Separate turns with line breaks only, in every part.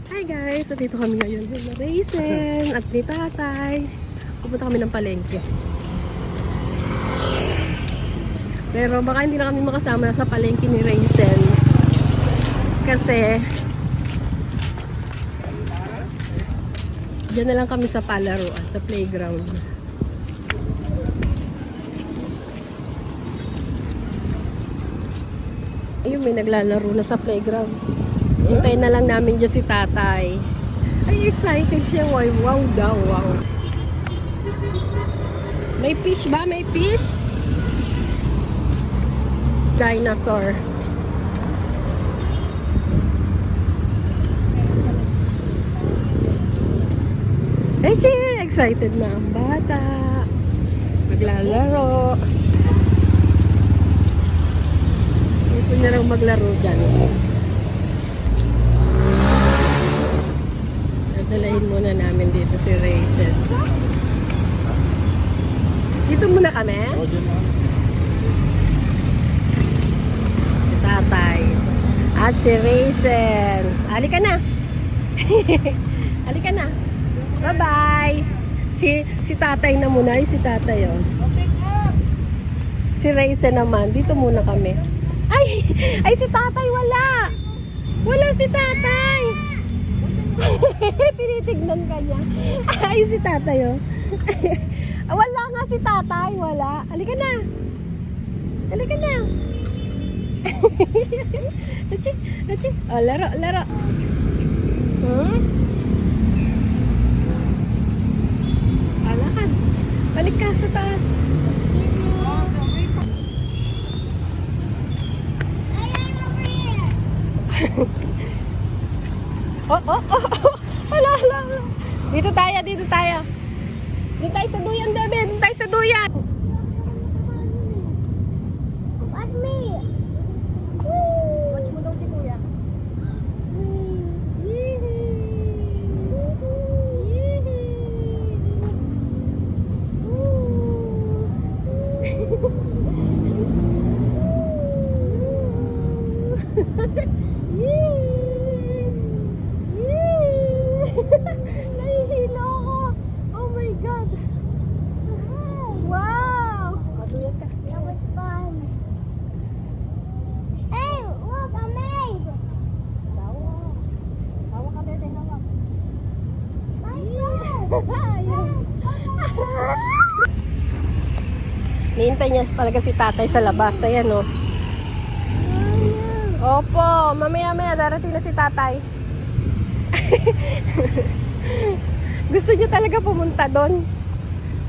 Hi guys! At dito kami ngayon ni Raisin at ni Tatay. Pupunta kami ng palengke. Pero baka hindi na kami makasama sa palengke ni Raisin. Kasi diyan na lang kami sa palaruan, sa playground. Ayun, may naglalaro na sa playground. Hintayin na lang namin dyan si Tatay. Ay, excited siya. Wow daw, wow. May fish ba? May fish? Dinosaur. Ay, siya, excited na ang bata. Maglalaro. Gusto niya raw maglaro dyan. Dalahin muna namin dito si Raisin. Dito muna kami? Si Tatay. At si Raisin. Halika na. Halika na. Bye-bye. Si Tatay na muna. Ay, si Tatay, oh. Si Raisin naman. Dito muna kami. Ay, si Tatay wala. Wala si Tatay. Tinitignan ka niya. Ay, si Tatay, oh. Wala nga si Tatay, wala. Halika na. Halika na. Achi, achi. Oh, laro, laro. Alakan. Balik ka sa taas. Oh. Hala. Dito tayo. Dito tayo sa duyan, bebe. Dito tayo sa duyan.
Watch me.
Watch mo daw si Kuya. Nahihilo ako. Oh my God. Wow. Matuyag ka.
That was fun. Hey, look, a maze.
Hawak ka, bebe. Hawak.
My friend.
Nihintay niya talaga si Tatay sa labas. Ayan, oh. Opo, mamaya-maya darating na si Tatay. Gusto niya talaga pumunta doon.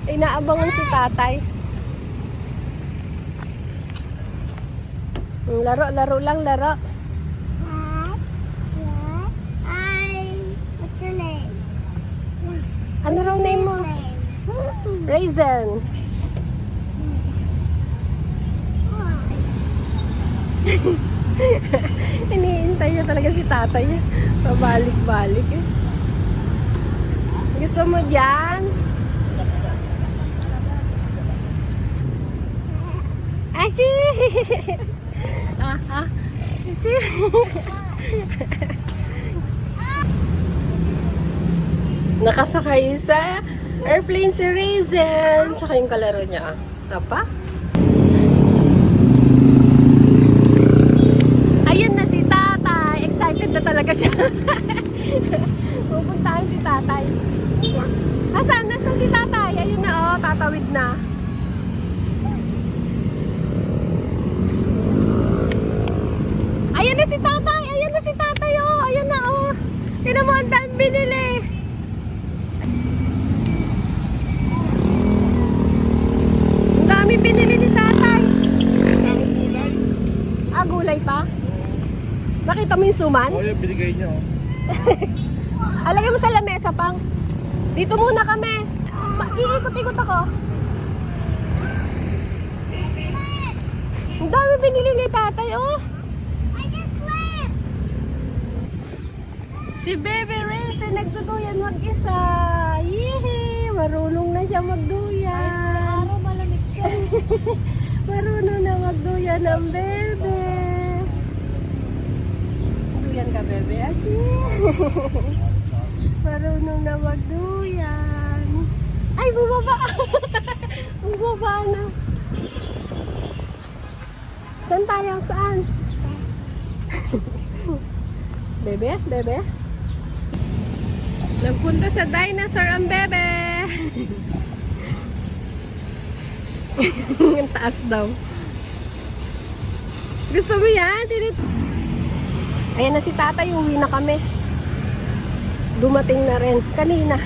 Inaabangan si Tatay. Laro lang, laro.
What's your name?
Ano raw name mo? Raisin. Iniintay niya talaga si Tatay. Pabalik-balik eh. Gusto mo dyan? Ashi! Ashi! Nakasakay sa airplane si Raisin. Tsaka yung kalaro niya. Apa? Ayun na si Tatay. Excited na talaga siya. Pupuntahan si Tatay. Asan? Nasaan si Tatay? Ayun na, oh. Tatawid na. Ayan na si Tatay. Ayan na si Tatay, oh. Ayan na, oh. Tingnan mo, ang dami binili. Ang dami binili ni Tatay. Ah, gulay pa? Nakita mo yung suman?
Oo, yung binigay niya.
Alagay mo sa lamesa, pang. Dito muna kami. Iikot-ikot ako. Ang dami binili ni Tatay, oh.
I just slept.
Si Baby Raisin nagduduyan mag-isa. Yee! Marunong na siya magduyan.
Araw malamig siya.
Marunong na magduyan ang bebe. Magduyan ka, bebe. Achi! Marunong na magduyan. Ay, bumaba! Bumaba na. Saan tayo? Saan? Bebe? Bebe? Nagpunta sa dinosaur ang bebe! Ang taas daw. Gusto mo yan? Ayan na si tatay, uwi na kami. Dumating na rin. Kanina,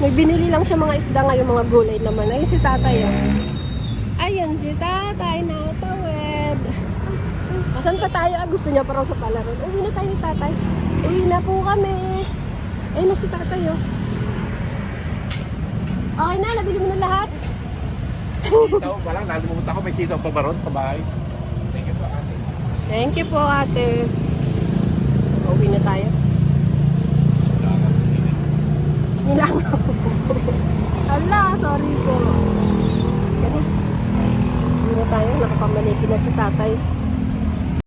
may binili lang siya mga isda ngayon, mga gulay naman. Ayun si tatay. Oh. Ayun si tatay, natawid. Asan pa tayo? Ah, gusto niya pa raw sa palaro. Uwi na tayo ni tatay. Uwi na po kami. Ayun na si tatay. Oh. Okay na, nabili mo na lahat.
Sitaw pa lang, nalimutan ko may sitaw pa ba ron sa bahay? Thank you po, ate.
Thank you po, ate. Uwi na tayo. Nilangaw. Hala, sorry po. Uwi na tayo, nakapamaliki na si tatay.